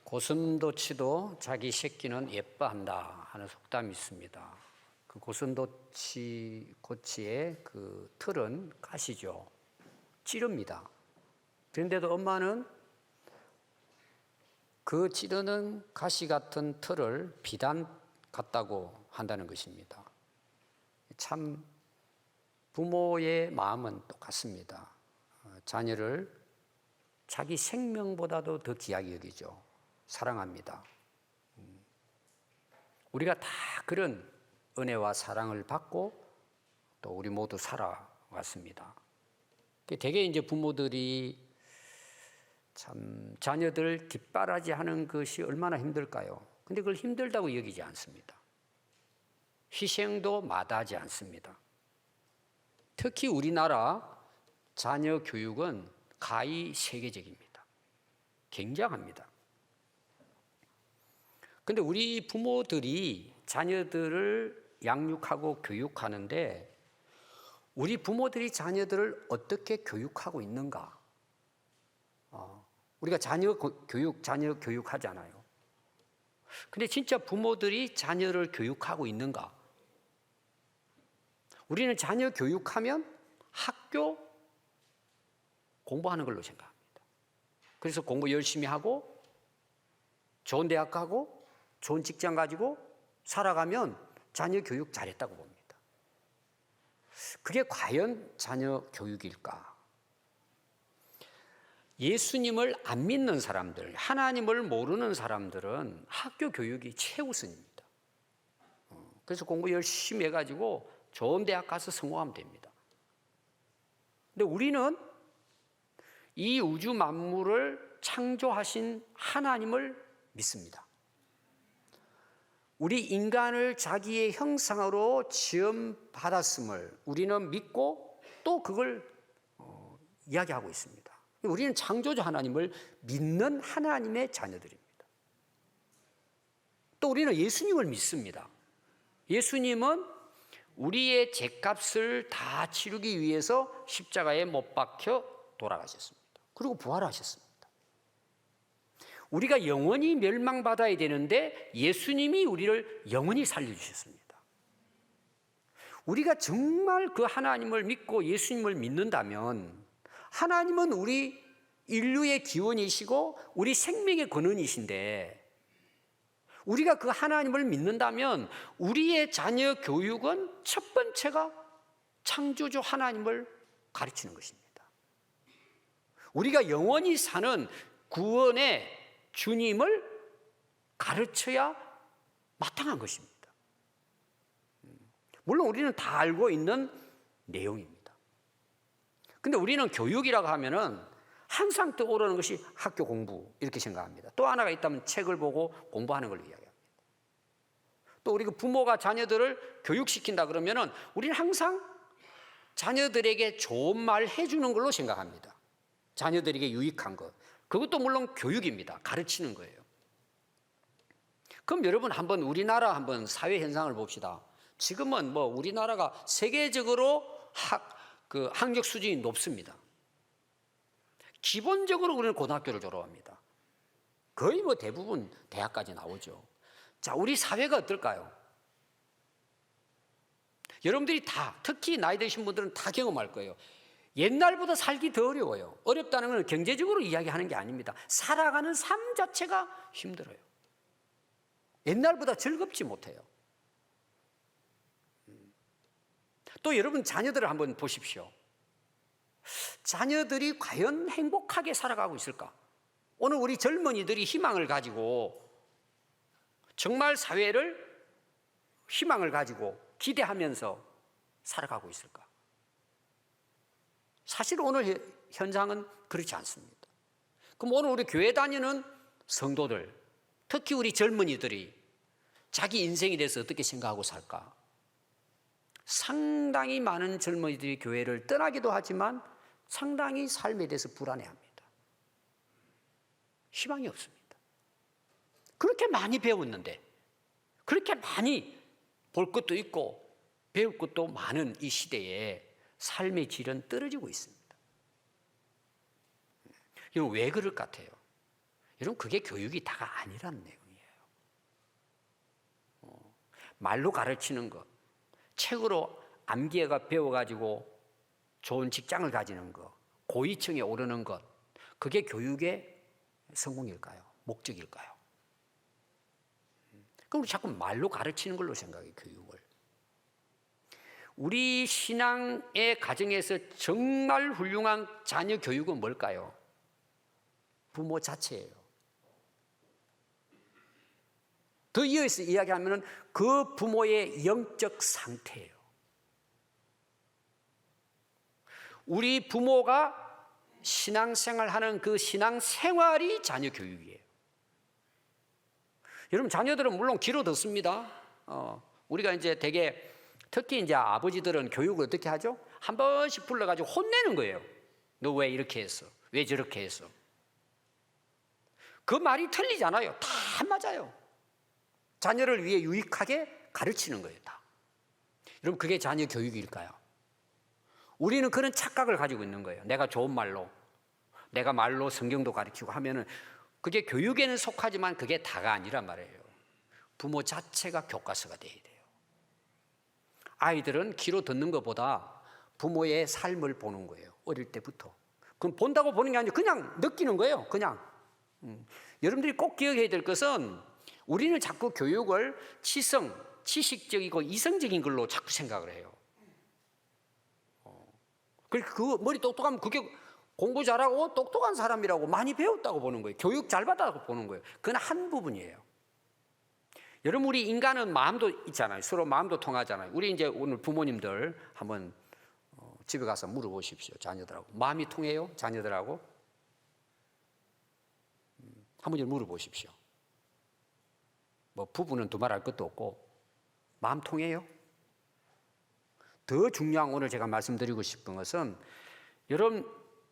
고슴도치도 자기 새끼는 예뻐한다 하는 속담이 있습니다. 그 고슴도치 고치의 그 털은 가시죠. 찌릅니다. 그런데도 엄마는 그 찌르는 가시 같은 털을 비단 같다고 한다는 것입니다. 참 부모의 마음은 똑같습니다. 자녀를 자기 생명보다도 더 귀하게 여기죠. 사랑합니다. 우리가 다 그런 은혜와 사랑을 받고 또 우리 모두 살아왔습니다. 대개 이제 부모들이 참 자녀들 뒷바라지하는 것이 얼마나 힘들까요? 근데 그걸 힘들다고 여기지 않습니다. 희생도 마다하지 않습니다. 특히 우리나라 자녀 교육은 가히 세계적입니다. 굉장합니다. 근데 우리 부모들이 자녀들을 양육하고 교육하는데 우리 부모들이 자녀들을 어떻게 교육하고 있는가? 우리가 자녀 교육하잖아요. 근데 진짜 부모들이 자녀를 교육하고 있는가? 우리는 자녀 교육하면 학교 공부하는 걸로 생각합니다. 그래서 공부 열심히 하고 좋은 대학 가고 좋은 직장 가지고 살아가면 자녀 교육 잘했다고 봅니다. 그게 과연 자녀 교육일까? 예수님을 안 믿는 사람들, 하나님을 모르는 사람들은 학교 교육이 최우선입니다. 그래서 공부 열심히 해가지고 좋은 대학 가서 성공하면 됩니다. 근데 우리는 이 우주 만물을 창조하신 하나님을 믿습니다. 우리 인간을 자기의 형상으로 지음받았음을 우리는 믿고 또 그걸 이야기하고 있습니다. 우리는 창조주 하나님을 믿는 하나님의 자녀들입니다. 또 우리는 예수님을 믿습니다. 예수님은 우리의 죄값을 다 치르기 위해서 십자가에 못 박혀 돌아가셨습니다. 그리고 부활하셨습니다. 우리가 영원히 멸망받아야 되는데 예수님이 우리를 영원히 살려주셨습니다. 우리가 정말 그 하나님을 믿고 예수님을 믿는다면 하나님은 우리 인류의 기원이시고 우리 생명의 근원이신데 우리가 그 하나님을 믿는다면 우리의 자녀 교육은 첫 번째가 창조주 하나님을 가르치는 것입니다. 우리가 영원히 사는 구원의 주님을 가르쳐야 마땅한 것입니다. 물론 우리는 다 알고 있는 내용입니다. 근데 우리는 교육이라고 하면은 항상 떠오르는 것이 학교 공부 이렇게 생각합니다. 또 하나가 있다면 책을 보고 공부하는 걸 이야기합니다. 또 우리 부모가 자녀들을 교육시킨다 그러면은 우리는 항상 자녀들에게 좋은 말 해주는 걸로 생각합니다. 자녀들에게 유익한 것. 그것도 물론 교육입니다. 가르치는 거예요. 그럼 여러분 한번 우리나라 한번 사회 현상을 봅시다. 지금은 뭐 우리나라가 세계적으로 학력 수준이 높습니다. 기본적으로 우리는 고등학교를 졸업합니다. 거의 뭐 대부분 대학까지 나오죠. 자, 우리 사회가 어떨까요? 여러분들이 다, 특히 나이 드신 분들은 다 경험할 거예요. 옛날보다 살기 더 어려워요. 어렵다는 건 경제적으로 이야기하는 게 아닙니다. 살아가는 삶 자체가 힘들어요. 옛날보다 즐겁지 못해요. 또 여러분 자녀들을 한번 보십시오. 자녀들이 과연 행복하게 살아가고 있을까? 오늘 우리 젊은이들이 희망을 가지고 정말 사회를 희망을 가지고 기대하면서 살아가고 있을까? 사실 오늘 현상은 그렇지 않습니다. 그럼 오늘 우리 교회 다니는 성도들, 특히 우리 젊은이들이 자기 인생에 대해서 어떻게 생각하고 살까? 상당히 많은 젊은이들이 교회를 떠나기도 하지만 상당히 삶에 대해서 불안해합니다. 희망이 없습니다. 그렇게 많이 배웠는데, 그렇게 많이 볼 것도 있고 배울 것도 많은 이 시대에 삶의 질은 떨어지고 있습니다. 이건 왜 그럴 것 같아요? 여러분, 그게 교육이 다가 아니라는 내용이에요. 말로 가르치는 것, 책으로 암기해가 배워가지고 좋은 직장을 가지는 것, 고위층에 오르는 것, 그게 교육의 성공일까요? 목적일까요? 그럼 우리 자꾸 말로 가르치는 걸로 생각해, 교육을. 우리 신앙의 가정에서 정말 훌륭한 자녀 교육은 뭘까요? 부모 자체예요. 더 이어서 이야기하면 그 부모의 영적 상태예요. 우리 부모가 신앙생활하는 그 신앙생활이 자녀 교육이에요. 여러분, 자녀들은 물론 귀로 듣습니다. 우리가 이제 되게, 특히 이제 아버지들은 교육을 어떻게 하죠? 한 번씩 불러가지고 혼내는 거예요. 너 왜 이렇게 했어? 왜 저렇게 했어? 그 말이 틀리잖아요. 다 맞아요. 자녀를 위해 유익하게 가르치는 거예요, 다. 여러분, 그게 자녀 교육일까요? 우리는 그런 착각을 가지고 있는 거예요. 내가 좋은 말로, 내가 말로 성경도 가르치고 하면은 그게 교육에는 속하지만 그게 다가 아니란 말이에요. 부모 자체가 교과서가 돼야 돼요. 아이들은 귀로 듣는 것보다 부모의 삶을 보는 거예요. 어릴 때부터. 그럼 본다고 보는 게 아니라 그냥 느끼는 거예요. 그냥. 여러분들이 꼭 기억해야 될 것은 우리는 자꾸 교육을 지식적이고 이성적인 걸로 자꾸 생각을 해요. 그 머리 똑똑하면 그게 공부 잘하고 똑똑한 사람이라고 많이 배웠다고 보는 거예요. 교육 잘 받았다고 보는 거예요. 그건 한 부분이에요. 여러분, 우리 인간은 마음도 있잖아요. 서로 마음도 통하잖아요. 우리 이제 오늘 부모님들 한번 집에 가서 물어보십시오. 자녀들하고 마음이 통해요? 자녀들하고 한번 물어보십시오. 뭐 부부는 두말할 것도 없고 마음 통해요? 더 중요한, 오늘 제가 말씀드리고 싶은 것은, 여러분,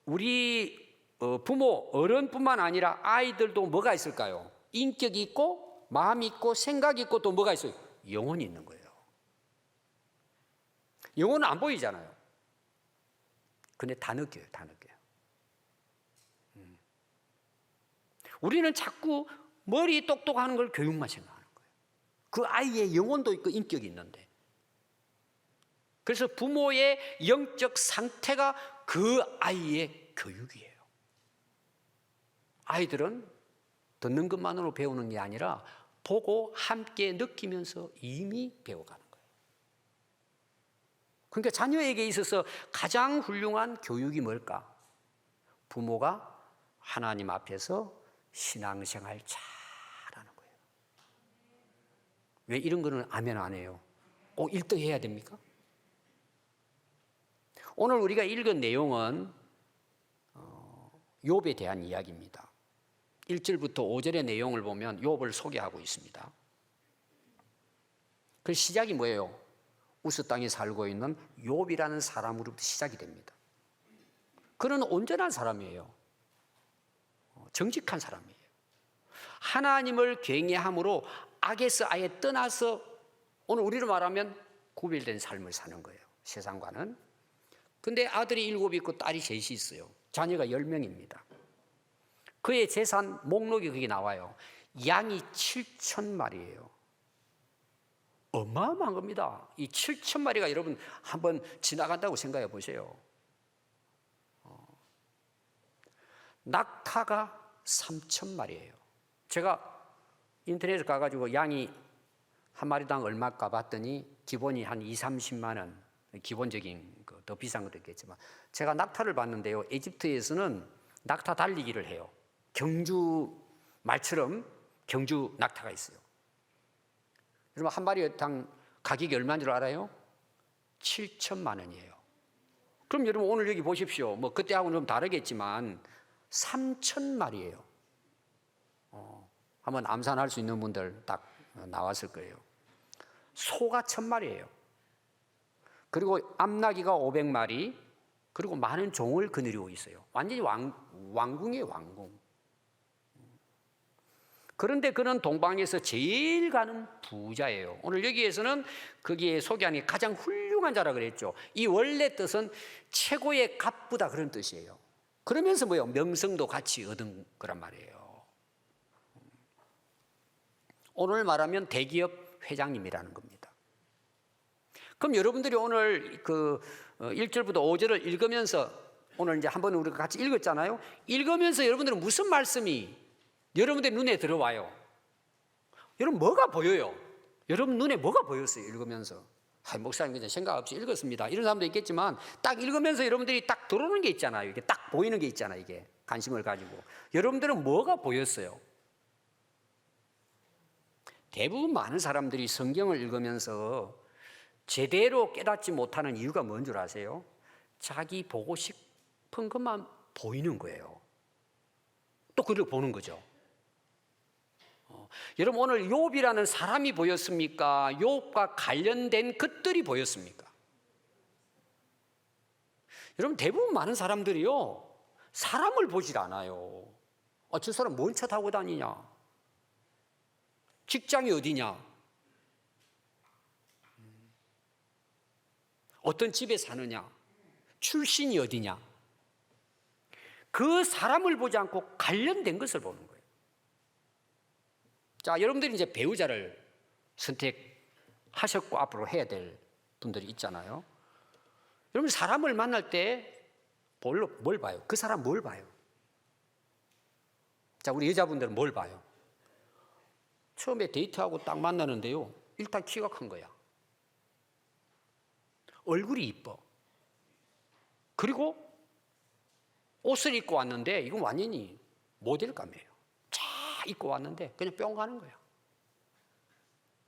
우리 부모, 어른뿐만 아니라 아이들도 뭐가 있을까요? 인격이 있고 마음이 있고 생각이 있고 또 뭐가 있어요? 영혼이 있는 거예요. 영혼은 안 보이잖아요. 근데 다 느껴요. 다 느껴요. 우리는 자꾸 머리 똑똑하는 걸 교육만 생각하는 거예요. 그 아이의 영혼도 있고 인격이 있는데. 그래서 부모의 영적 상태가 그 아이의 교육이에요. 아이들은 듣는 것만으로 배우는 게 아니라 보고 함께 느끼면서 이미 배워가는 거예요. 그러니까 자녀에게 있어서 가장 훌륭한 교육이 뭘까? 부모가 하나님 앞에서 신앙생활 잘하는 거예요. 왜 이런 거는 아멘 안 해요? 꼭 1등 해야 됩니까? 오늘 우리가 읽은 내용은 욥에 대한 이야기입니다. 1절부터 5절의 내용을 보면 욥을 소개하고 있습니다. 그 시작이 뭐예요? 우스 땅에 살고 있는 욥이라는 사람으로부터 시작이 됩니다. 그는 온전한 사람이에요. 정직한 사람이에요. 하나님을 경외함으로 악에서 아예 떠나서 오늘 우리로 말하면 구별된 삶을 사는 거예요. 세상과는. 근데 아들이 7 있고 딸이 3 있어요. 자녀가 10명입니다. 그의 재산 목록이 거기 나와요. 양이 7,000마리예요. 어마어마한 겁니다. 이 7,000마리가 여러분 한번 지나간다고 생각해 보세요. 낙타가 3,000마리예요. 제가 인터넷에 가가지고 양이 한 마리당 얼마까 봤더니 기본이 한 2, 30만 원, 기본적인 거, 더 비싼 것도 있겠지만 제가 낙타를 봤는데요. 이집트에서는 낙타 달리기를 해요. 경주 말처럼 경주 낙타가 있어요. 여러분 한 마리당 가격이 얼마인 줄 알아요? 7천만 원이에요. 그럼 여러분 오늘 여기 보십시오. 뭐 그때하고는 좀 다르겠지만 3,000마리예요. 한번 암산할 수 있는 분들 딱 나왔을 거예요. 소가 1,000마리예요. 그리고 암나귀가 500마리, 그리고 많은 종을 거느리고 있어요. 완전히 왕궁이에요, 왕궁. 그런데 그는 동방에서 제일 가는 부자예요. 오늘 여기에서는 거기에 소개하는 게 가장 훌륭한 자라 그랬죠. 이 원래 뜻은 최고의 값부다 그런 뜻이에요. 그러면서 뭐예요? 명성도 같이 얻은 거란 말이에요. 오늘 말하면 대기업 회장님이라는 겁니다. 그럼 여러분들이 오늘 그 1절부터 5절을 읽으면서 오늘 이제 한번 우리가 같이 읽었잖아요. 읽으면서 여러분들은 무슨 말씀이 여러분들 눈에 들어와요? 여러분 뭐가 보여요? 여러분 눈에 뭐가 보였어요? 읽으면서. 목사님 그냥 생각 없이 읽었습니다. 이런 사람도 있겠지만 딱 읽으면서 여러분들이 딱 들어오는 게 있잖아요. 이게 딱 보이는 게 있잖아요. 이게 관심을 가지고. 여러분들은 뭐가 보였어요? 대부분 많은 사람들이 성경을 읽으면서 제대로 깨닫지 못하는 이유가 뭔 줄 아세요? 자기 보고 싶은 것만 보이는 거예요. 또 그걸 보는 거죠. 여러분 오늘 욥이라는 사람이 보였습니까? 욥과 관련된 것들이 보였습니까? 여러분 대부분 많은 사람들이요 사람을 보질 않아요. 저 사람 뭔 차 타고 다니냐? 직장이 어디냐? 어떤 집에 사느냐? 출신이 어디냐? 그 사람을 보지 않고 관련된 것을 보는 거예요. 자, 여러분들이 이제 배우자를 선택하셨고 앞으로 해야 될 분들이 있잖아요. 여러분 사람을 만날 때 뭘 봐요? 그 사람 뭘 봐요? 자, 우리 여자분들은 뭘 봐요? 처음에 데이트하고 딱 만나는데요. 일단 키가 큰 거야. 얼굴이 이뻐. 그리고 옷을 입고 왔는데 이건 완전히 모델감이에요. 쫙 입고 왔는데 그냥 뿅 가는 거야.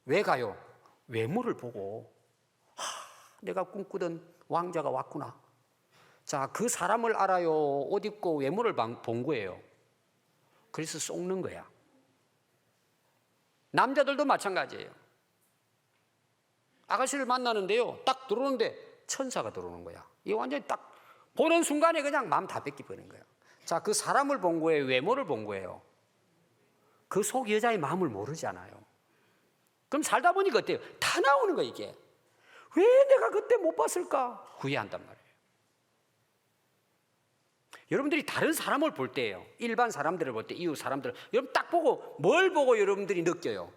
왜 가요? 외모를 보고 내가 꿈꾸던 왕자가 왔구나. 자, 그 사람을 알아요? 옷 입고 외모를 본 거예요. 그래서 쏙는 거야. 남자들도 마찬가지예요. 아가씨를 만나는데요. 딱 들어오는데 천사가 들어오는 거야. 이게 완전히 딱 보는 순간에 그냥 마음 다 뺏기버리는 거야. 자, 그 사람을 본 거예요? 외모를 본 거예요? 그 속 여자의 마음을 모르잖아요. 그럼 살다 보니까 어때요? 다 나오는 거야 이게. 왜 내가 그때 못 봤을까? 후회한단 말이에요. 여러분들이 다른 사람을 볼 때예요. 일반 사람들을 볼 때, 이웃 사람들을 여러분 딱 보고 뭘 보고 여러분들이 느껴요?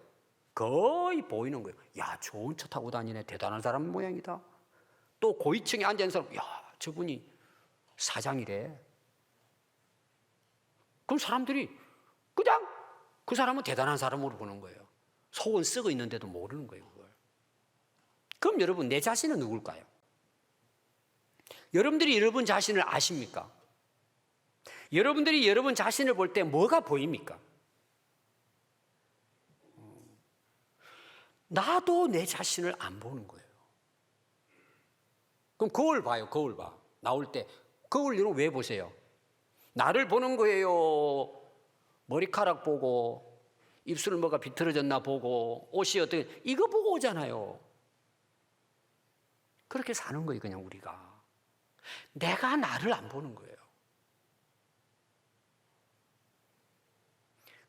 거의 보이는 거예요. 야, 좋은 차 타고 다니네. 대단한 사람 모양이다. 또 고위층에 앉아있는 사람, 야, 저분이 사장이래. 그럼 사람들이 그냥 그 사람은 대단한 사람으로 보는 거예요. 속은 썩어 있는데도 모르는 거예요, 그걸. 그럼 여러분, 내 자신은 누굴까요? 여러분들이 여러분 자신을 아십니까? 여러분들이 여러분 자신을 볼 때 뭐가 보입니까? 나도 내 자신을 안 보는 거예요. 그럼 거울 봐요, 거울 봐. 나올 때. 거울 여러분 왜 보세요? 나를 보는 거예요? 머리카락 보고, 입술 뭐가 비틀어졌나 보고, 옷이 어떻게, 이거 보고 오잖아요. 그렇게 사는 거예요, 그냥 우리가. 내가 나를 안 보는 거예요.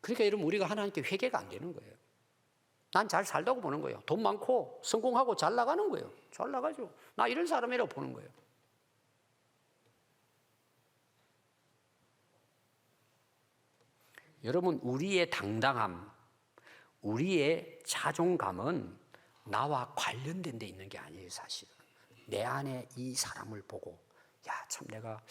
그러니까 여러분 우리가 하나님께 회개가 안 되는 거예요. 난 잘 살다고 보는 거예요. 돈 많고 성공하고 잘 나가는 거예요. 잘 나가죠. 나 이런 사람이라고 보는 거예요. 여러분 우리의 당당함, 우리의 자존감은 나와 관련된 데 있는 게 아니에요. 사실은 내 안에 이 사람을 보고 야, 참 내가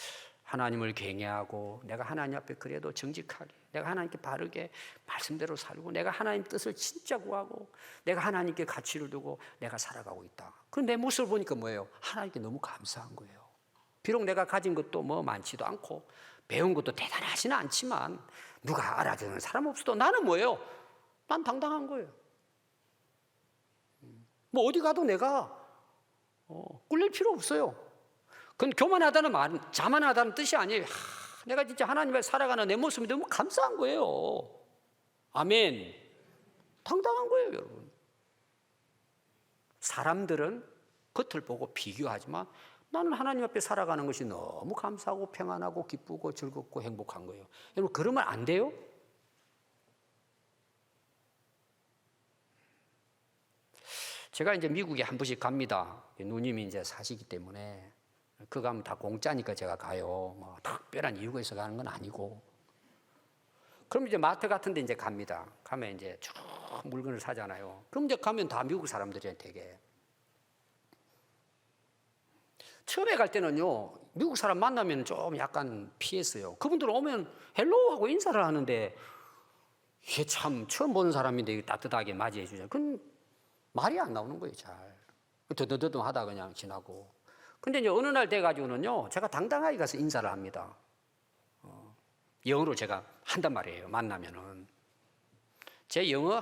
하나님을 경외하고 내가 하나님 앞에 그래도 정직하게 내가 하나님께 바르게 말씀대로 살고 내가 하나님 뜻을 진짜 구하고 내가 하나님께 가치를 두고 내가 살아가고 있다. 그럼 내 모습을 보니까 뭐예요? 하나님께 너무 감사한 거예요. 비록 내가 가진 것도 뭐 많지도 않고 배운 것도 대단하지는 않지만 누가 알아주는 사람 없어도 나는 뭐예요? 난 당당한 거예요. 뭐 어디 가도 내가 꿀릴 필요 없어요. 그건 교만하다는 말, 자만하다는 뜻이 아니에요. 내가 진짜 하나님 앞에 살아가는 내 모습이 너무 감사한 거예요. 아멘. 당당한 거예요, 여러분. 사람들은 겉을 보고 비교하지만 나는 하나님 앞에 살아가는 것이 너무 감사하고 평안하고 기쁘고 즐겁고 행복한 거예요. 여러분 그러면 안 돼요? 제가 이제 미국에 한 번씩 갑니다. 누님이 이제 사시기 때문에 그 가면 다 공짜니까 제가 가요. 뭐 특별한 이유가 있어 가는 건 아니고. 그럼 이제 마트 같은 데 이제 갑니다. 가면 이제 쭉 물건을 사잖아요. 그럼 이제 가면 다 미국 사람들이에요, 되게. 처음에 갈 때는요, 미국 사람 만나면 좀 약간 피했어요. 그분들 오면 헬로 하고 인사를 하는데, 이게 참 처음 보는 사람인데 따뜻하게 맞이해 주죠. 그건 말이 안 나오는 거예요, 잘. 더듬더듬 하다 그냥 지나고. 근데 이제 어느 날 돼가지고는요, 제가 당당하게 가서 인사를 합니다. 영어로 제가 한단 말이에요, 만나면은. 제 영어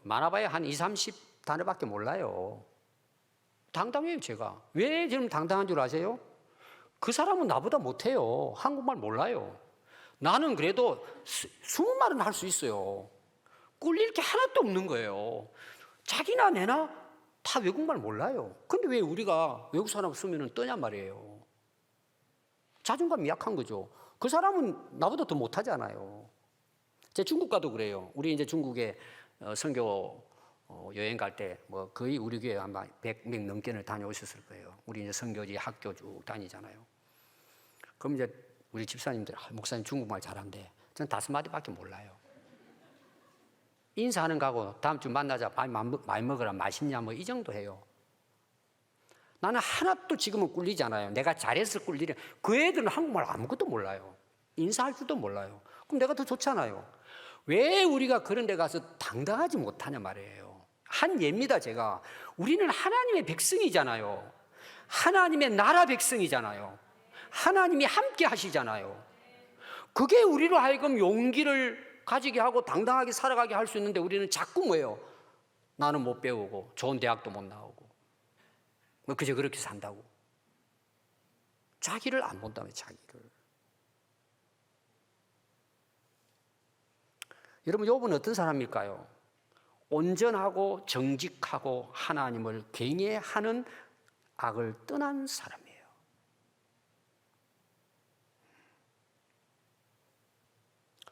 많아봐야 한 20, 30 단어밖에 몰라요. 당당해요, 제가. 왜 지금 당당한 줄 아세요? 그 사람은 나보다 못해요. 한국말 몰라요. 나는 그래도 20말은 할 수 있어요. 꿀릴 게 하나도 없는 거예요. 자기나 내나 다 외국말 몰라요. 근데 왜 우리가 외국 사람 쓰면 떠냔 말이에요. 자존감이 약한 거죠. 그 사람은 나보다 더 못하잖아요. 제 중국 가도 그래요. 우리 이제 중국에 선교 여행 갈 때 뭐 거의 우리 교회 아마 100명 넘게는 다녀오셨을 거예요. 우리 이제 선교지 학교 쭉 다니잖아요. 그럼 이제 우리 집사님들, 목사님 중국말 잘한대. 전 5마디밖에 몰라요. 인사하는 거하고 다음 주 만나자, 많이 먹으라, 맛있냐 뭐 이 정도 해요. 나는 하나도 지금은 꿀리잖아요. 내가 잘해서 꿀리려. 그 애들은 한국말 아무것도 몰라요. 인사할 줄도 몰라요. 그럼 내가 더 좋잖아요. 왜 우리가 그런 데 가서 당당하지 못하냐 말이에요. 한 예입니다, 제가. 우리는 하나님의 백성이잖아요. 하나님의 나라 백성이잖아요. 하나님이 함께 하시잖아요. 그게 우리로 하여금 용기를 가지게 하고 당당하게 살아가게 할 수 있는데 우리는 자꾸 뭐예요? 나는 못 배우고 좋은 대학도 못 나오고 뭐 그저 그렇게 산다고. 자기를 안 본다며, 자기를. 여러분, 욥은 어떤 사람일까요? 온전하고 정직하고 하나님을 경외하는 악을 떠난 사람이에요.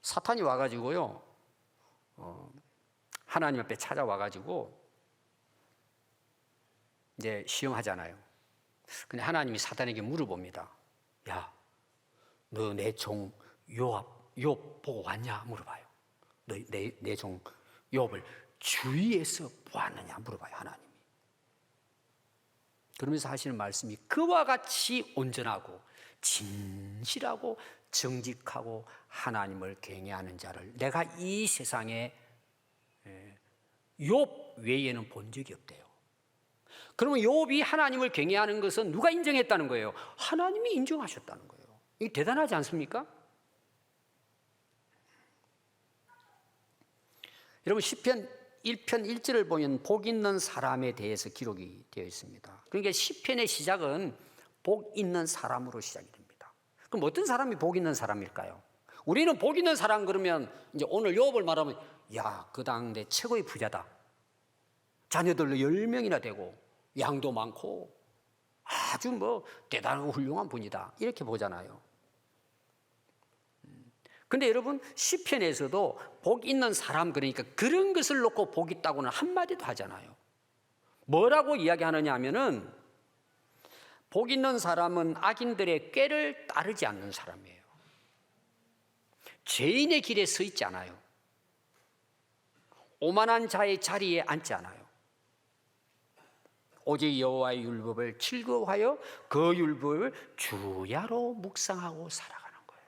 사탄이 와가지고요, 하나님 앞에 찾아와가지고 이제 시험하잖아요. 근데 하나님이 사탄에게 물어봅니다. 야, 너 내 종 욥 보고 왔냐? 물어봐요. 너 내 종 욥을 주위에서 보았느냐? 물어봐요, 하나님이. 그러면서 하시는 말씀이 그와 같이 온전하고 진실하고 정직하고 하나님을 경외하는 자를 내가 이 세상에 욥 외에는 본 적이 없대요. 그러면 욥이 하나님을 경외하는 것은 누가 인정했다는 거예요? 하나님이 인정하셨다는 거예요. 이게 대단하지 않습니까? 여러분, 시편 1편 1절을 보면 복 있는 사람에 대해서 기록이 되어 있습니다. 그러니까 시편의 시작은 복 있는 사람으로 시작이 됩니다. 그럼 어떤 사람이 복 있는 사람일까요? 우리는 복 있는 사람 그러면 이제 오늘 욥을 말하면 야, 그 당대 최고의 부자다. 자녀들로 10명이나 되고 양도 많고 아주 뭐 대단하고 훌륭한 분이다. 이렇게 보잖아요. 근데 여러분, 시편에서도 복 있는 사람, 그러니까 그런 것을 놓고 복 있다고는 한마디도 하잖아요. 뭐라고 이야기하느냐 하면은 복 있는 사람은 악인들의 꾀를 따르지 않는 사람이에요. 죄인의 길에 서 있지 않아요. 오만한 자의 자리에 앉지 않아요. 오직 여호와의 율법을 즐거워하여 그 율법을 주야로 묵상하고 살아가는 거예요.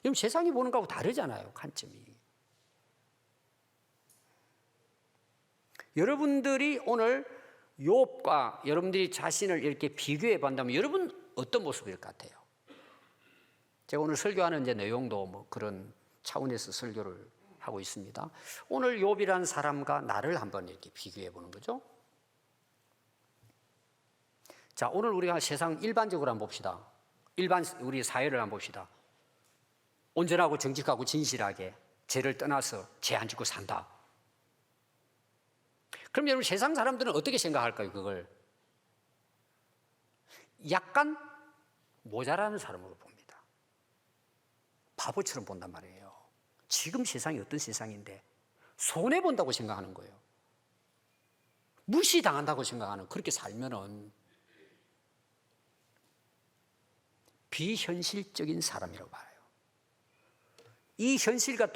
그럼 세상이 보는 거하고 다르잖아요, 관점이. 여러분들이 오늘 욥과 여러분들이 자신을 이렇게 비교해 본다면 여러분 어떤 모습일 것 같아요? 제가 오늘 설교하는 이제 내용도 뭐 그런 차원에서 설교를 하고 있습니다. 오늘 욥이라는 사람과 나를 한번 이렇게 비교해 보는 거죠. 자, 오늘 우리가 세상 일반적으로 한번 봅시다. 우리 사회를 한번 봅시다. 온전하고 정직하고 진실하게 죄를 떠나서 죄 안 짓고 산다. 그럼 여러분, 세상 사람들은 어떻게 생각할까요, 그걸? 약간 모자라는 사람으로 봅니다. 바보처럼 본단 말이에요. 지금 세상이 어떤 세상인데 손해본다고 생각하는 거예요. 무시당한다고 생각하는, 그렇게 살면은 비현실적인 사람이라고 봐요. 이 현실과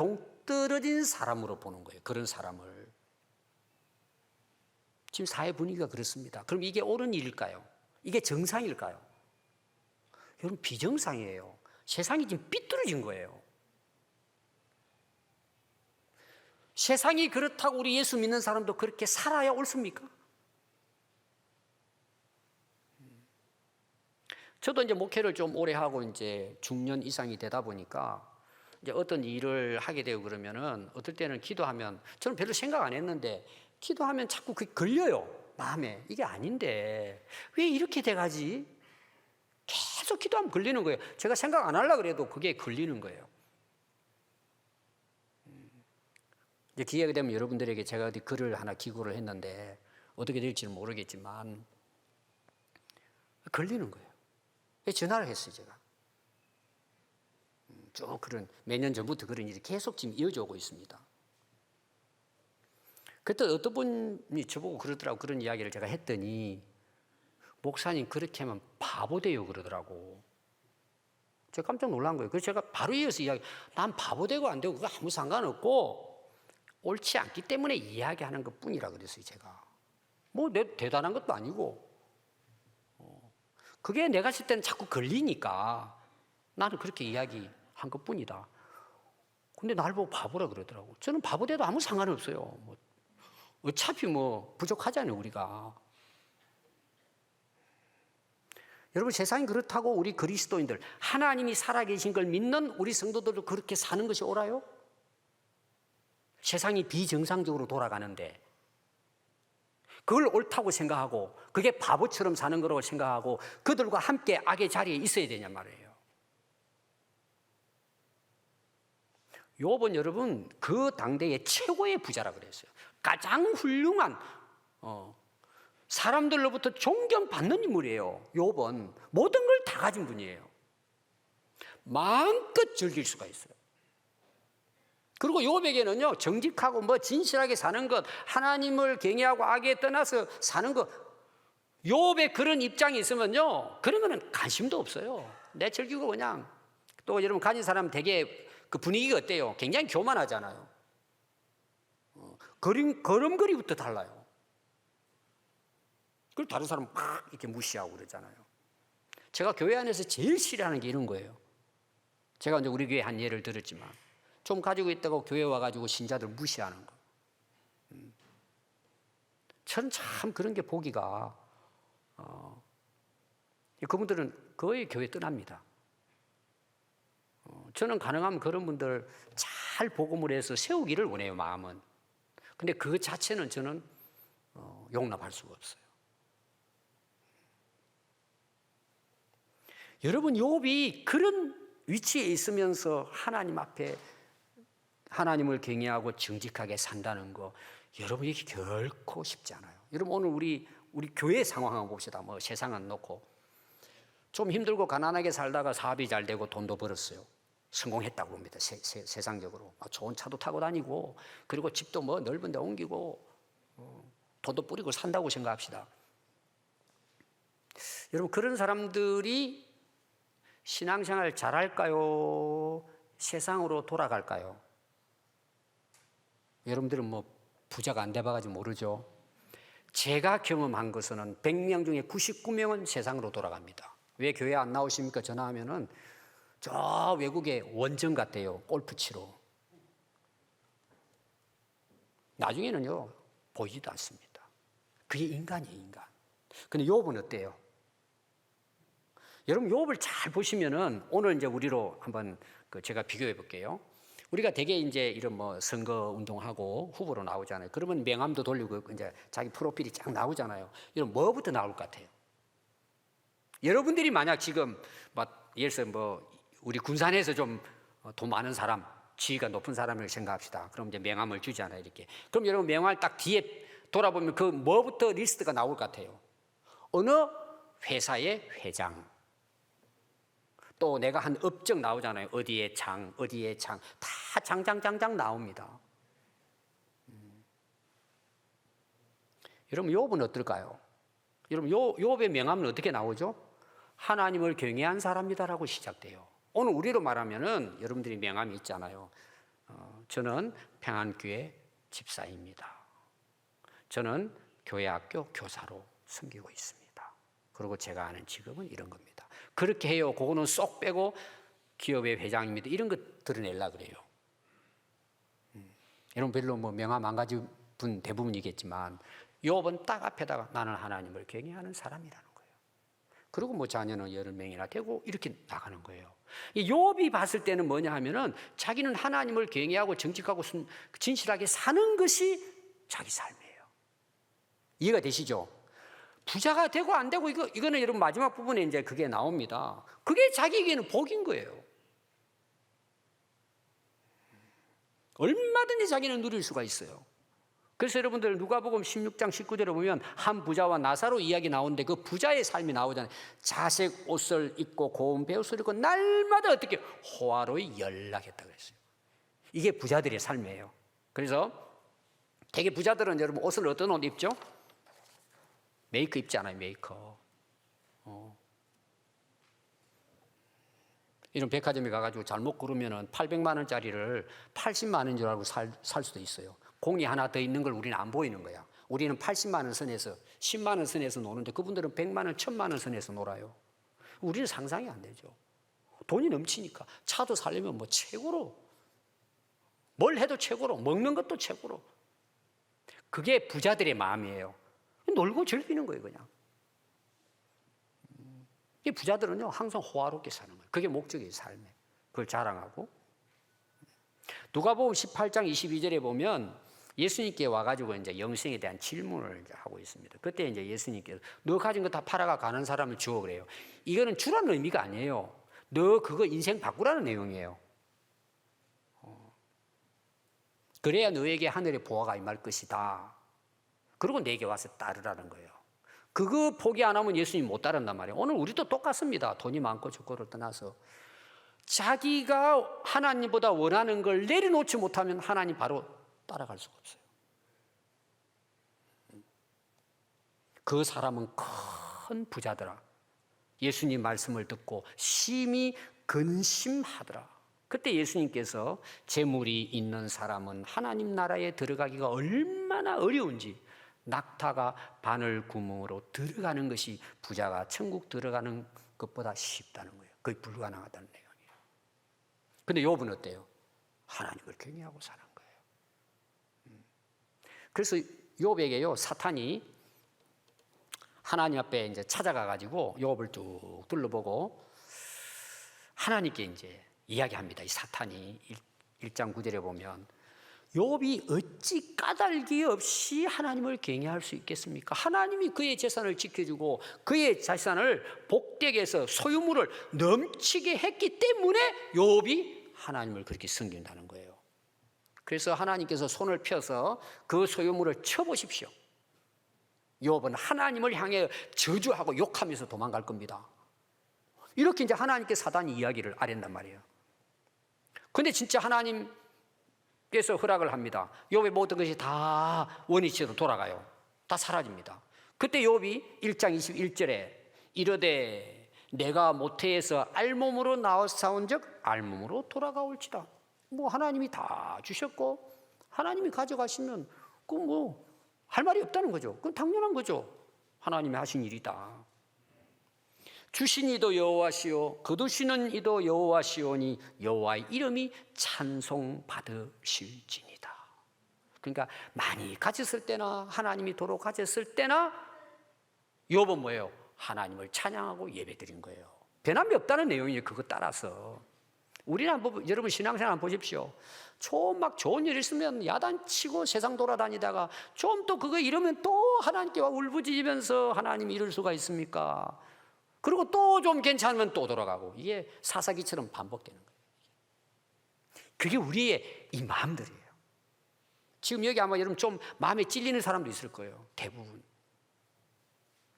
동떨어진 사람으로 보는 거예요. 그런 사람을. 지금 사회 분위기가 그렇습니다. 그럼 이게 옳은 일일까요? 이게 정상일까요? 여러분, 비정상이에요. 세상이 지금 삐뚤어진 거예요. 세상이 그렇다고 우리 예수 믿는 사람도 그렇게 살아야 옳습니까? 저도 이제 목회를 좀 오래 하고 이제 중년 이상이 되다 보니까 이제 어떤 일을 하게 되고 그러면은 어떨 때는 기도하면 저는 별로 생각 안 했는데 기도하면 자꾸 그게 걸려요. 마음에. 이게 아닌데 왜 이렇게 돼가지? 계속 기도하면 걸리는 거예요. 제가 생각 안 하려고 그래도 그게 걸리는 거예요. 이제 기회가 되면 여러분들에게 제가 어디 글을 하나 기고를 했는데 어떻게 될지는 모르겠지만 걸리는 거예요. 전화를 했어요, 제가. 쭉 그런 몇 년 전부터 그런 일이 계속 지금 이어져 오고 있습니다. 그때 어떤 분이 저보고 그러더라고. 그런 이야기를 제가 했더니 목사님 그렇게 하면 바보 돼요 그러더라고. 제가 깜짝 놀란 거예요. 그래서 제가 바로 이어서 난 바보 되고 안 되고 그거 아무 상관없고 옳지 않기 때문에 이야기하는 것 뿐이라 그랬어요, 제가. 뭐 대단한 것도 아니고. 그게 내가 했을 때는 자꾸 걸리니까 나는 그렇게 이야기한 것 뿐이다. 근데 날 보고 바보라 그러더라고. 저는 바보 돼도 아무 상관없어요. 뭐 어차피 뭐 부족하잖아요, 우리가. 여러분, 세상이 그렇다고 우리 그리스도인들, 하나님이 살아계신 걸 믿는 우리 성도들도 그렇게 사는 것이 옳아요? 세상이 비정상적으로 돌아가는데 그걸 옳다고 생각하고 그게 바보처럼 사는 거라고 생각하고 그들과 함께 악의 자리에 있어야 되냐 말이에요. 욥은 여러분 그 당대의 최고의 부자라 그랬어요. 가장 훌륭한 사람들로부터 존경받는 인물이에요. 욥은 모든 걸 다 가진 분이에요. 마음껏 즐길 수가 있어요. 그리고 욥에게는요, 정직하고 뭐 진실하게 사는 것, 하나님을 경외하고 악에 떠나서 사는 것, 욥의 그런 입장이 있으면요, 그런 거는 관심도 없어요. 내 즐기고 그냥. 또 여러분 가진 사람 되게 그 분위기가 어때요? 굉장히 교만하잖아요. 걸음걸이부터 달라요. 그걸 다른 사람 막 이렇게 무시하고 그러잖아요. 제가 교회 안에서 제일 싫어하는 게 이런 거예요. 제가 이제 우리 교회 한 예를 들었지만 좀 가지고 있다고 교회 와가지고 신자들 무시하는 거. 저는 참 그런 게 보기가 그분들은 거의 교회 떠납니다. 저는 가능하면 그런 분들 잘 복음을 해서 세우기를 원해요, 마음은. 근데 그 자체는 저는 용납할 수가 없어요. 여러분, 욥이 그런 위치에 있으면서 하나님 앞에 하나님을 경외하고 정직하게 산다는 거, 여러분 이게 결코 쉽지 않아요. 여러분 오늘 우리 교회 상황 한번 봅시다. 뭐 세상은 놓고 좀 힘들고 가난하게 살다가 사업이 잘 되고 돈도 벌었어요. 성공했다고 봅니다. 세상적으로 좋은 차도 타고 다니고 그리고 집도 뭐 넓은 데 옮기고 돈도 뿌리고 산다고 생각합시다. 여러분 그런 사람들이 신앙생활 잘할까요? 세상으로 돌아갈까요? 여러분들은 뭐 부자가 안 돼봐가지고 모르죠. 제가 경험한 것은 100명 중에 99명은 세상으로 돌아갑니다. 왜 교회 안 나오십니까? 전화하면은 저 외국에 원정 갔대요. 골프 치러. 나중에는요 보이지도 않습니다. 그게 인간이에요, 인간. 근데 욥은 어때요? 여러분 욥을 잘 보시면은 오늘 이제 우리로 한번 제가 비교해 볼게요. 우리가 대개 이제 이런 뭐 선거 운동하고 후보로 나오잖아요. 그러면 명함도 돌리고 이제 자기 프로필이 쫙 나오잖아요. 이런 뭐부터 나올 것 같아요? 여러분들이 만약 지금 예를 들어서 뭐 우리 군산에서 좀 돈 많은 사람, 지위가 높은 사람을 생각합시다. 그럼 이제 명함을 주잖아요, 이렇게. 그럼 여러분 명함을 딱 뒤에 돌아보면 그 뭐부터 리스트가 나올 것 같아요? 어느 회사의 회장. 또 내가 한 업적 나오잖아요. 어디에 장, 어디에 장. 다 장장장장 나옵니다. 여러분 욥은 어떨까요? 여러분 욥의 명함은 어떻게 나오죠? 하나님을 경외한 사람이다라고 시작돼요. 오늘 우리로 말하면은 여러분들이 명함이 있잖아요. 저는 평안교회 집사입니다. 저는 교회학교 교사로 섬기고 있습니다. 그리고 제가 하는 직업은 이런 겁니다. 그렇게 해요. 그거는 쏙 빼고 기업의 회장입니다. 이런 거 드러내려고 그래요. 여러분 별로 뭐 명함 안 가진 분 대부분이겠지만 욥은 딱 앞에다가 나는 하나님을 경외하는 사람이라는 거예요. 그리고 뭐 자녀는 10명이나 되고 이렇게 나가는 거예요. 이 욥이 봤을 때는 뭐냐 하면은 자기는 하나님을 경외하고 정직하고 진실하게 사는 것이 자기 삶이에요. 이해가 되시죠? 부자가 되고 안 되고 이거는 여러분 마지막 부분에 이제 그게 나옵니다. 그게 자기에게는 복인 거예요. 얼마든지 자기는 누릴 수가 있어요. 그래서 여러분들 누가복음 16장 19절에 보면 한 부자와 나사로 이야기 나오는데 그 부자의 삶이 나오잖아요. 자색 옷을 입고 고운 베옷을 입고 날마다 어떻게 호화로이 연락했다고 그랬어요. 이게 부자들의 삶이에요. 그래서 되게 부자들은 여러분 옷을 어떤 옷 입죠? 메이커 입지 않아요. 메이커. 이런 백화점에 가가지고 잘못 고르면은 800만 원짜리를 80만 원인 줄 알고 살 수도 있어요. 공이 하나 더 있는 걸 우리는 안 보이는 거야. 우리는 80만 원 선에서 10만 원 선에서 노는데 그분들은 100만 원, 1000만 원 선에서 놀아요. 우리는 상상이 안 되죠. 돈이 넘치니까 차도 살려면 뭐 최고로 뭘 해도 최고로 먹는 것도 최고로. 그게 부자들의 마음이에요. 놀고 즐기는 거예요, 그냥. 이 부자들은요 항상 호화롭게 사는 거예요. 그게 목적이에요, 삶에. 그걸 자랑하고. 누가복음 18장 22절에 보면 예수님께 와가지고 이제 영생에 대한 질문을 이제 하고 있습니다. 그때 이제 예수님께서 너 가진 거 다 팔아가 가는 사람을 주어 그래요. 이거는 주라는 의미가 아니에요. 너 그거 인생 바꾸라는 내용이에요. 그래야 너에게 하늘의 보화가 임할 것이다. 그리고 내게 와서 따르라는 거예요. 그거 포기 안 하면 예수님 못 따른단 말이에요. 오늘 우리도 똑같습니다. 돈이 많고 적고를 떠나서 자기가 하나님보다 원하는 걸 내려놓지 못하면 하나님 바로 따라갈 수가 없어요. 그 사람은 큰 부자더라. 예수님 말씀을 듣고 심히 근심하더라. 그때 예수님께서 재물이 있는 사람은 하나님 나라에 들어가기가 얼마나 어려운지 낙타가 바늘 구멍으로 들어가는 것이 부자가 천국 들어가는 것보다 쉽다는 거예요. 거의 불가능하다는 내용이에요. 근데 욥은 어때요? 하나님을 경외하고 사는 거예요. 그래서 욥에게요 사탄이 하나님 앞에 이제 찾아가 가지고 욥을 쭉 둘러보고 하나님께 이제 이야기합니다. 이 사탄이 1장 9절에 보면 욥이 어찌 까닭이 없이 하나님을 경외할 수 있겠습니까? 하나님이 그의 재산을 지켜주고 그의 재산을 복되게 해서 소유물을 넘치게 했기 때문에 욥이 하나님을 그렇게 섬긴다는 거예요. 그래서 하나님께서 손을 펴서 그 소유물을 쳐보십시오. 욥은 하나님을 향해 저주하고 욕하면서 도망갈 겁니다. 이렇게 이제 하나님께 사단이 이야기를 아랜단 말이에요. 근데 진짜 하나님께서 허락을 합니다. 욥의 모든 것이 다 원위치로 돌아가요. 다 사라집니다. 그때 욥이 1장 21절에 이르되 내가 모태에서 알몸으로 나와사온 적 알몸으로 돌아가올지다. 뭐 하나님이 다 주셨고 하나님이 가져가시면 그 뭐 할 말이 없다는 거죠. 그건 당연한 거죠. 하나님이 하신 일이다. 주신 이도 여호와시오 거두시는 이도 여호와시오니 여호와의 이름이 찬송받으실지니다. 그러니까 많이 가졌을 때나 하나님이 도로 가졌을 때나 욥은 뭐예요? 하나님을 찬양하고 예배드린 거예요. 변함이 없다는 내용이에요. 그거 따라서 우리는 한번 여러분 신앙생활 한번 보십시오. 좀 막 좋은 일 있으면 야단치고 세상 돌아다니다가 좀 또 그거 이러면 또 하나님께 울부짖으면서 하나님이 이럴 수가 있습니까? 그리고 또 좀 괜찮으면 또 돌아가고 이게 사사기처럼 반복되는 거예요. 그게 우리의 이 마음들이에요. 지금 여기 아마 여러분 좀 마음에 찔리는 사람도 있을 거예요. 대부분.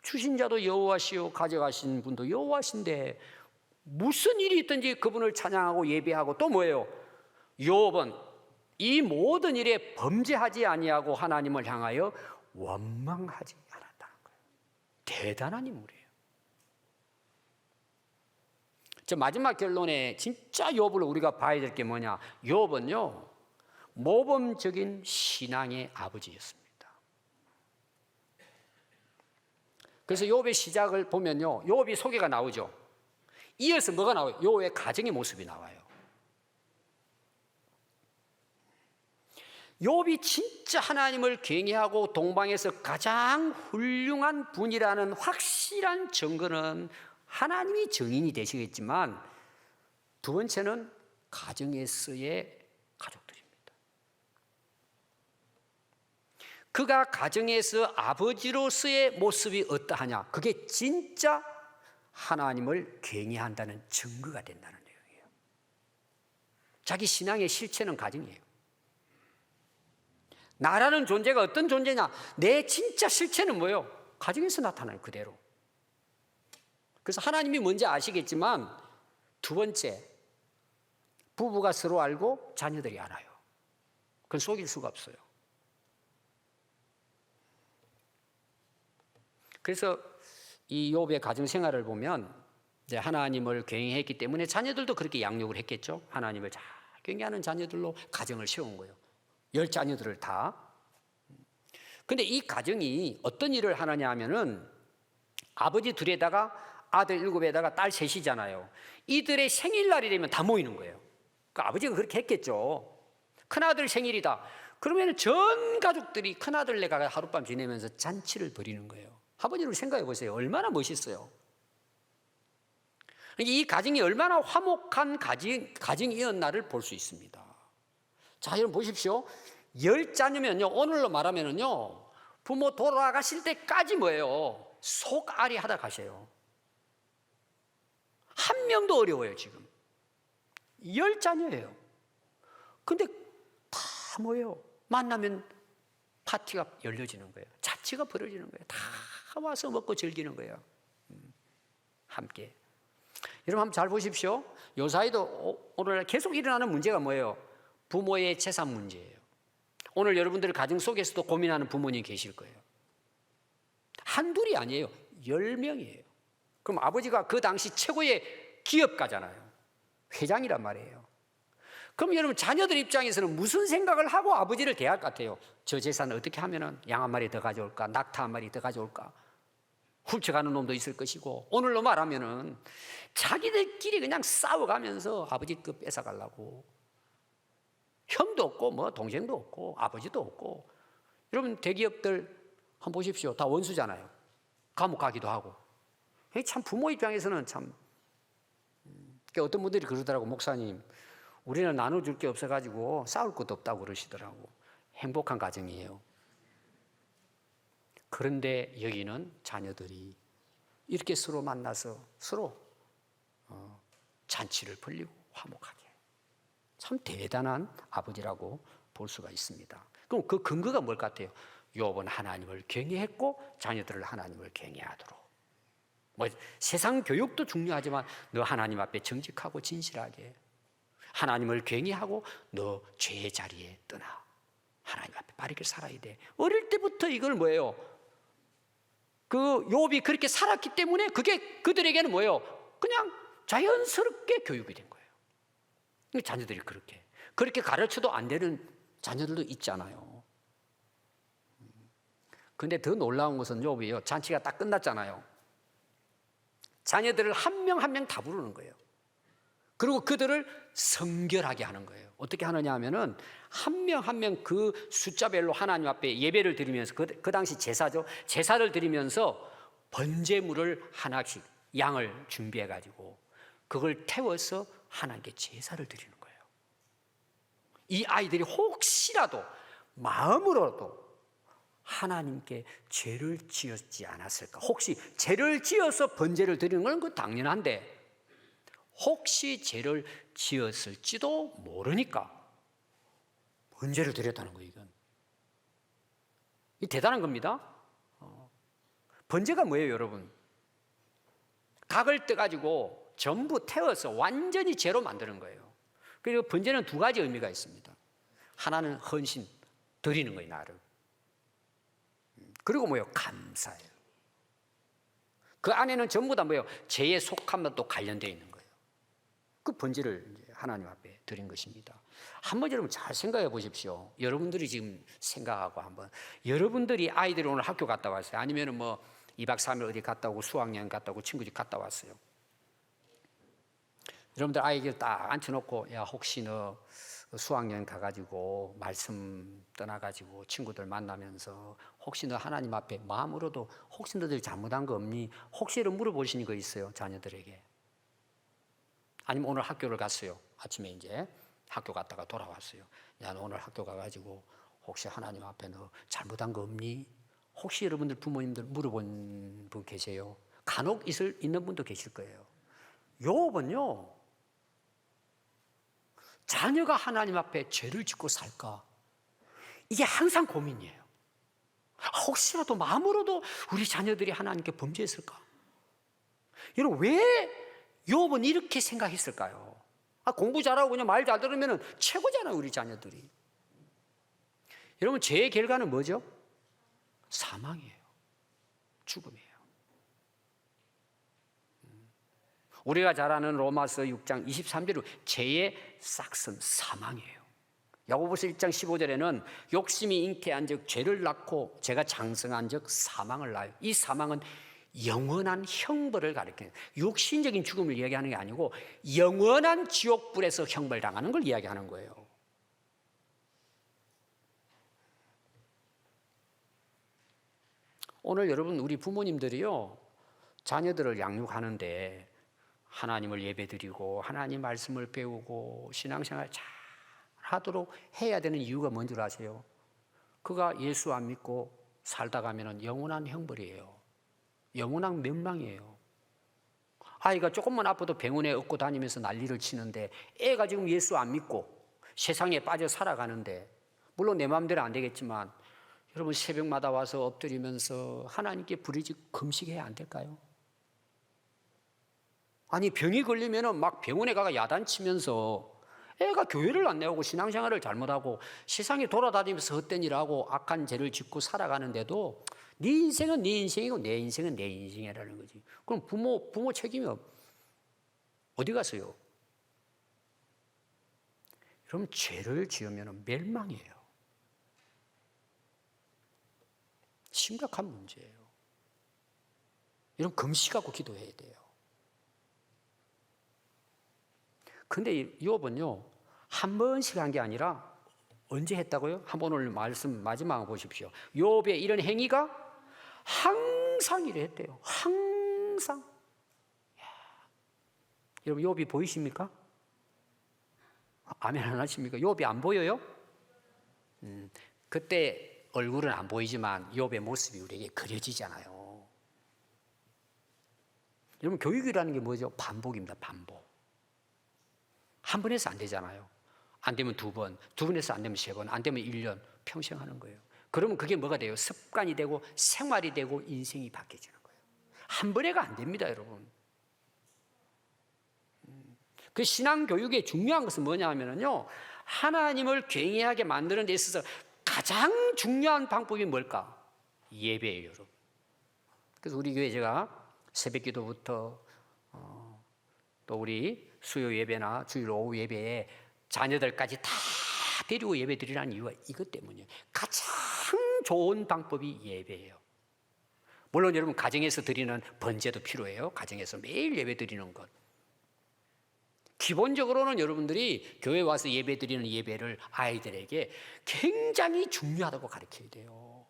주신 자도 여호와시오 가져가신 분도 여호와신데 무슨 일이 있든지 그분을 찬양하고 예배하고 또 뭐예요? 욥은 이 모든 일에 범죄하지 아니하고 하나님을 향하여 원망하지 않았다는 거예요. 대단한 인물이에요. 저 마지막 결론에 진짜 욥을 우리가 봐야 될 게 뭐냐? 욥은요 모범적인 신앙의 아버지였습니다. 그래서 욥의 시작을 보면요, 욥이 소개가 나오죠. 이어서 뭐가 나와요? 욥의 가정의 모습이 나와요. 욥이 진짜 하나님을 경외하고 동방에서 가장 훌륭한 분이라는 확실한 증거는 하나님이 증인이 되시겠지만, 두 번째는 가정에서의 가족들입니다. 그가 가정에서 아버지로서의 모습이 어떠하냐, 그게 진짜 하나님을 경외한다는 증거가 된다는 내용이에요. 자기 신앙의 실체는 가정이에요. 나라는 존재가 어떤 존재냐, 내 진짜 실체는 뭐예요? 가정에서 나타나요, 그대로. 그래서 하나님이 뭔지 아시겠지만, 두 번째, 부부가 서로 알고 자녀들이 알아요. 그건 속일 수가 없어요. 그래서 이 욥의 가정 생활을 보면, 이제 하나님을 경외했기 때문에 자녀들도 그렇게 양육을 했겠죠. 하나님을 잘 경외하는 자녀들로 가정을 세운 거예요. 10자녀들을 다. 근데 이 가정이 어떤 일을 하느냐 하면은, 아버지 둘에다가 아들 7에다가 딸 3이잖아요. 이들의 생일날이 되면 다 모이는 거예요. 그러니까 아버지가 그렇게 했겠죠. 큰아들 생일이다. 그러면 전 가족들이 큰아들 내가 하룻밤 지내면서 잔치를 벌이는 거예요. 아버지를 생각해 보세요. 얼마나 멋있어요. 이 가정이 얼마나 화목한 가정이었나를 볼 수 있습니다. 자, 여러분 보십시오. 10자녀면요, 오늘로 말하면요, 부모 돌아가실 때까지 뭐예요? 속앓이 하다 가세요. 한 명도 어려워요, 지금. 10자녀예요. 근데 다 뭐예요? 만나면 파티가 열려지는 거예요. 자취가 벌어지는 거예요. 다 와서 먹고 즐기는 거예요. 함께. 여러분 한번 잘 보십시오. 요 사이도 오늘 계속 일어나는 문제가 뭐예요? 부모의 재산 문제예요. 오늘 여러분들 가정 속에서도 고민하는 부모님 계실 거예요. 한둘이 아니에요. 10명이에요. 그럼 아버지가 그 당시 최고의 기업가잖아요. 회장이란 말이에요. 그럼 여러분 자녀들 입장에서는 무슨 생각을 하고 아버지를 대할 것 같아요? 저 재산을 어떻게 하면 양 한 마리 더 가져올까? 낙타 한 마리 더 가져올까? 훔쳐가는 놈도 있을 것이고, 오늘로 말하면은 자기들끼리 그냥 싸워가면서 아버지 거 뺏어가려고. 형도 없고 뭐 동생도 없고 아버지도 없고. 여러분 대기업들 한번 보십시오. 다 원수잖아요. 감옥 가기도 하고. 참 부모 입장에서는 참, 어떤 분들이 그러더라고. 목사님, 우리는 나눠줄 게 없어가지고 싸울 것도 없다고 그러시더라고. 행복한 가정이에요. 그런데 여기는 자녀들이 이렇게 서로 만나서 서로 잔치를 벌리고 화목하게. 참 대단한 아버지라고 볼 수가 있습니다. 그럼 그 근거가 뭘 같아요? 욥은 하나님을 경외했고 자녀들을 하나님을 경외하도록. 뭐 세상 교육도 중요하지만 너 하나님 앞에 정직하고 진실하게, 하나님을 경외하고 너 죄의 자리에 떠나 하나님 앞에 바르게 살아야 돼. 어릴 때부터 이걸 뭐예요? 그 욥이 그렇게 살았기 때문에 그게 그들에게는 뭐예요? 그냥 자연스럽게 교육이 된 거예요. 자녀들이 그렇게 가르쳐도 안 되는 자녀들도 있잖아요. 근데 더 놀라운 것은 욥이요, 잔치가 딱 끝났잖아요. 자녀들을 한 명 한 명 다 부르는 거예요. 그리고 그들을 성결하게 하는 거예요. 어떻게 하느냐 하면은 한 명 한 명 그 숫자별로 하나님 앞에 예배를 드리면서, 그 당시 제사죠. 제사를 드리면서 번제물을 하나씩 양을 준비해 가지고 그걸 태워서 하나님께 제사를 드리는 거예요. 이 아이들이 혹시라도 마음으로도 하나님께 죄를 지었지 않았을까? 혹시 죄를 지어서 번제를 드리는 건 그 당연한데, 혹시 죄를 지었을지도 모르니까 번제를 드렸다는 거예요. 이 대단한 겁니다. 번제가 뭐예요, 여러분? 각을 떠가지고 전부 태워서 완전히 죄로 만드는 거예요. 그리고 번제는 두 가지 의미가 있습니다. 하나는 헌신, 드리는 거예요, 나를. 그리고 뭐예요? 감사예요. 그 안에는 전부 다 뭐예요? 죄에 속함과 또 관련되어 있는 거예요. 그 번제를 이제 하나님 앞에 드린 것입니다. 한번 여러분 잘 생각해 보십시오. 여러분들이 지금 생각하고 한번, 여러분들이 아이들이 오늘 학교 갔다 왔어요. 아니면 뭐 2박 3일 어디 갔다 오고 수학여행 갔다 오고 친구 집 갔다 왔어요. 여러분들 아이들 딱 앉혀놓고, 야, 혹시 너 수학여행 가가지고 말씀 떠나가지고 친구들 만나면서 혹시 너 하나님 앞에 마음으로도 혹시 너들 잘못한 거 없니? 혹시 이런 물어보시는 거 있어요, 자녀들에게? 아니면 오늘 학교를 갔어요. 아침에 이제 학교 갔다가 돌아왔어요. 야, 너 오늘 학교 가가지고 혹시 하나님 앞에 너 잘못한 거 없니? 혹시 여러분들 부모님들 물어본 분 계세요? 간혹 있는 분도 계실 거예요. 욥은요, 자녀가 하나님 앞에 죄를 짓고 살까? 이게 항상 고민이에요. 혹시라도 마음으로도 우리 자녀들이 하나님께 범죄했을까? 여러분, 왜 욥은 이렇게 생각했을까요? 공부 잘하고 그냥 말 잘 들으면 최고잖아요, 우리 자녀들이. 여러분, 죄의 결과는 뭐죠? 사망이에요. 죽음이에요. 우리가 잘 아는 로마서 6장 23절로 죄의 싹은 사망이에요. 야고보서 1장 15절에는 욕심이 잉태한 즉 죄를 낳고 죄가 장성한 즉 사망을 낳아요. 이 사망은 영원한 형벌을 가리켜요. 육신적인 죽음을 이야기하는 게 아니고 영원한 지옥불에서 형벌당하는 걸 이야기하는 거예요. 오늘 여러분, 우리 부모님들이요, 자녀들을 양육하는데 하나님을 예배드리고 하나님 말씀을 배우고 신앙생활 잘 하도록 해야 되는 이유가 뭔 줄 아세요? 그가 예수 안 믿고 살다 가면 영원한 형벌이에요. 영원한 멸망이에요. 아이가 조금만 아파도 병원에 업고 다니면서 난리를 치는데, 애가 지금 예수 안 믿고 세상에 빠져 살아가는데, 물론 내 마음대로 안 되겠지만 여러분, 새벽마다 와서 엎드리면서 하나님께 부르짖고 금식해야 안 될까요? 아니, 병이 걸리면은 막 병원에 가가 야단치면서 애가 교회를 안 나오고 신앙생활을 잘못하고 세상에 돌아다니면서 헛된 일하고 악한 죄를 짓고 살아가는데도 네 인생은 네 인생이고 내 인생은 내 인생이라는 거지. 그럼 부모 책임이 어디 갔어요? 그럼 죄를 지으면 멸망이에요. 심각한 문제예요. 이런 금식하고 기도해야 돼요. 근데 욥은요, 한 번씩 한 게 아니라 언제 했다고요? 한번 오늘 말씀 마지막 보십시오. 욥의 이런 행위가 항상 이랬대요. 항상. 여러분, 욥이 보이십니까? 아멘 안 하십니까? 욥이 안 보여요? 그때 얼굴은 안 보이지만 욥의 모습이 우리에게 그려지잖아요. 여러분, 교육이라는 게 뭐죠? 반복입니다. 반복. 한 번 해서 안 되잖아요. 안 되면 두 번, 두 번 해서 안 되면 세 번, 안 되면 1년, 평생 하는 거예요. 그러면 그게 뭐가 돼요? 습관이 되고 생활이 되고 인생이 바뀌어지는 거예요. 한 번에가 안 됩니다, 여러분. 그 신앙교육의 중요한 것은 뭐냐 하면요, 하나님을 경외하게 만드는 데 있어서 가장 중요한 방법이 뭘까? 예배예요, 여러분. 그래서 우리 교회 제가 새벽 기도부터 또 우리 수요 예배나 주일 오후 예배에 자녀들까지 다 데리고 예배 드리라는 이유가 이것 때문이에요. 가장 좋은 방법이 예배예요. 물론 여러분, 가정에서 드리는 번제도 필요해요. 가정에서 매일 예배 드리는 것. 기본적으로는 여러분들이 교회 와서 예배 드리는 예배를 아이들에게 굉장히 중요하다고 가르쳐야 돼요.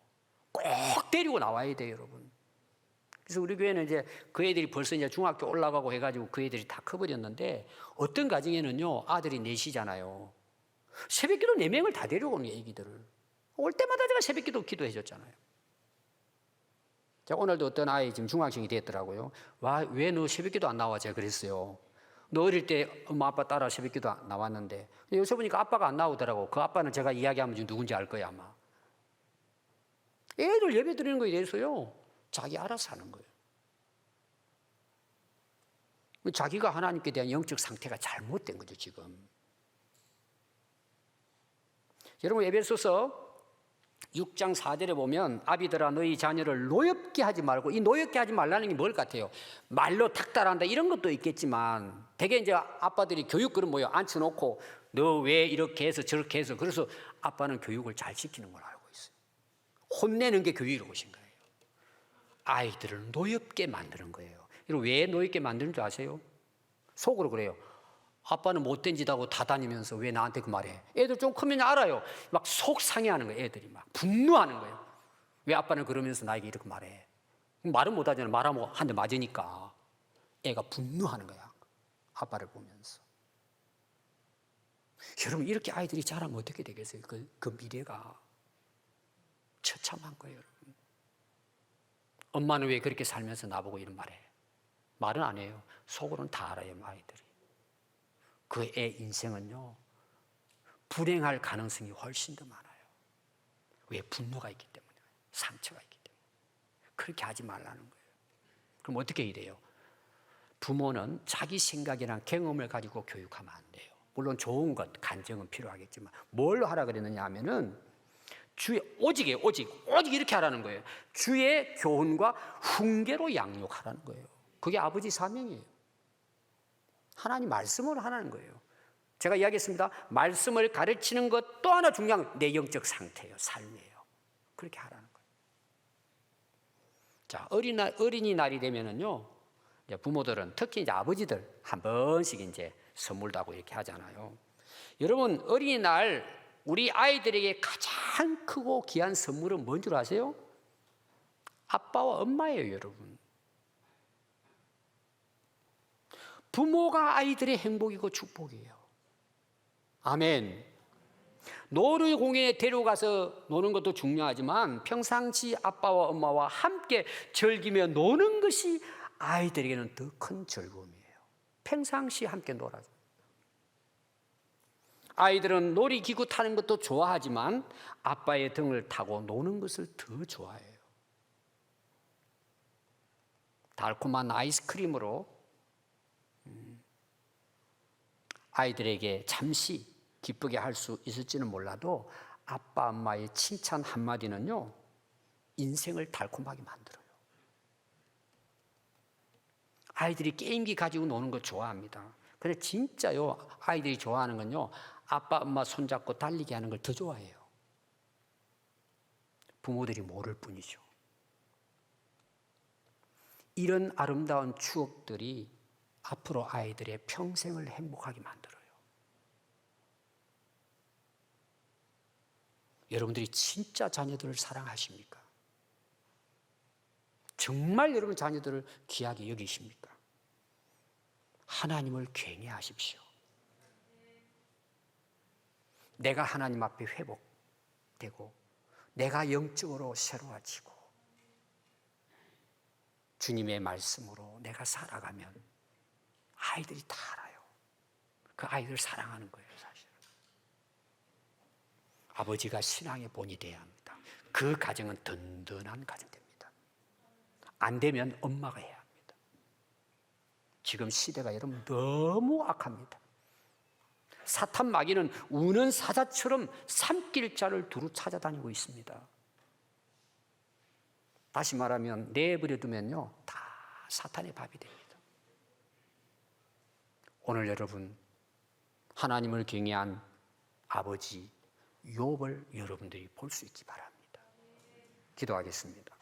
꼭 데리고 나와야 돼요, 여러분. 그래서 우리 교회는 이제 그 애들이 벌써 이제 중학교 올라가고 해가지고 그 애들이 다 커버렸는데, 어떤 가정에는요, 아들이 넷이잖아요. 새벽기도 4명을 다 데려오는 애기들을. 올 때마다 제가 새벽기도 기도해 줬잖아요. 자, 오늘도 어떤 아이 지금 중학생이 됐더라고요. 와, 왜 너 새벽기도 안 나와? 제가 그랬어요. 너 어릴 때 엄마 아빠 따라 새벽기도 나왔는데, 요새 보니까 아빠가 안 나오더라고. 그 아빠는 제가 이야기하면 지금 누군지 알 거예요, 아마. 애들 예배 드리는 거에 대해서요, 자기 알아서 하는 거예요. 자기가 하나님께 대한 영적 상태가 잘못된 거죠, 지금. 여러분, 에베소서 6장 4절에 보면 아비들아 너희 자녀를 노엽게 하지 말고, 이 노엽게 하지 말라는 게 뭘 같아요? 말로 닥달한다 이런 것도 있겠지만 대개 이제 아빠들이 교육 그릇 모여 앉혀놓고 너 왜 이렇게 해서 저렇게 해서, 그래서 아빠는 교육을 잘 시키는 걸 알고 있어요. 혼내는 게 교육이라고 보신 거예요. 아이들을 노엽게 만드는 거예요. 이거 왜 노엽게 만드는 줄 아세요? 속으로 그래요. 아빠는 못된 짓 하고 다 다니면서 왜 나한테 그 말해? 애들 좀 크면 알아요. 막 속상해하는 거예요. 애들이 막 분노하는 거예요. 왜 아빠는 그러면서 나에게 이렇게 말해? 말은 못하잖아요. 말하면 한 대 맞으니까 애가 분노하는 거야. 아빠를 보면서. 여러분 이렇게 아이들이 자라면 어떻게 되겠어요? 그 미래가 처참한 거예요. 여러분. 엄마는 왜 그렇게 살면서 나보고 이런 말해? 말은 안 해요. 속으로는 다 알아요. 아이들이. 그 애 인생은요 불행할 가능성이 훨씬 더 많아요. 왜? 분노가 있기 때문에, 상처가 있기 때문에. 그렇게 하지 말라는 거예요. 그럼 어떻게 해야 돼요? 부모는 자기 생각이나 경험을 가지고 교육하면 안 돼요. 물론 좋은 것, 간증은 필요하겠지만 뭘 하라 그랬느냐 하면은 주의 오직이에요. 오직 이렇게 하라는 거예요. 주의 교훈과 훈계로 양육하라는 거예요. 그게 아버지 사명이에요. 하나님 말씀을 하라는 거예요. 제가 이야기했습니다. 말씀을 가르치는 것 또 하나 중요한 건 내 영적 상태예요. 삶이에요. 그렇게 하라는 거예요. 자, 어린이날이 되면은요, 이제 부모들은 특히 이제 아버지들 한 번씩 이제 선물도 하고 이렇게 하잖아요. 여러분, 어린이날 우리 아이들에게 가장 크고 귀한 선물은 뭔 줄 아세요? 아빠와 엄마예요, 여러분. 부모가 아이들의 행복이고 축복이에요. 아멘. 놀이공원에 데려가서 노는 것도 중요하지만 평상시 아빠와 엄마와 함께 즐기며 노는 것이 아이들에게는 더 큰 즐거움이에요. 평상시 함께 놀아줘. 아이들은 놀이기구 타는 것도 좋아하지만 아빠의 등을 타고 노는 것을 더 좋아해요. 달콤한 아이스크림으로 아이들에게 잠시 기쁘게 할 수 있을지는 몰라도 아빠 엄마의 칭찬 한마디는요 인생을 달콤하게 만들어요. 아이들이 게임기 가지고 노는 거 좋아합니다. 근데 진짜요 아이들이 좋아하는 건요 아빠 엄마 손잡고 달리기 하는 걸 더 좋아해요. 부모들이 모를 뿐이죠. 이런 아름다운 추억들이 앞으로 아이들의 평생을 행복하게 만들어요. 여러분들이 진짜 자녀들을 사랑하십니까? 정말 여러분 자녀들을 귀하게 여기십니까? 하나님을 경외하십시오. 내가 하나님 앞에 회복되고 내가 영적으로 새로워지고 주님의 말씀으로 내가 살아가면 아이들이 다 알아요. 그 아이들 사랑하는 거예요, 사실. 아버지가 신앙의 본이 돼야 합니다. 그 가정은 든든한 가정 됩니다. 안 되면 엄마가 해야 합니다. 지금 시대가 여러분 너무 악합니다. 사탄 마귀는 우는 사자처럼 삼킬 자를 두루 찾아다니고 있습니다. 다시 말하면 내버려 두면요 다 사탄의 밥이 됩니다. 오늘 여러분 하나님을 경외한 아버지 욥을 여러분들이 볼 수 있기 바랍니다. 기도하겠습니다.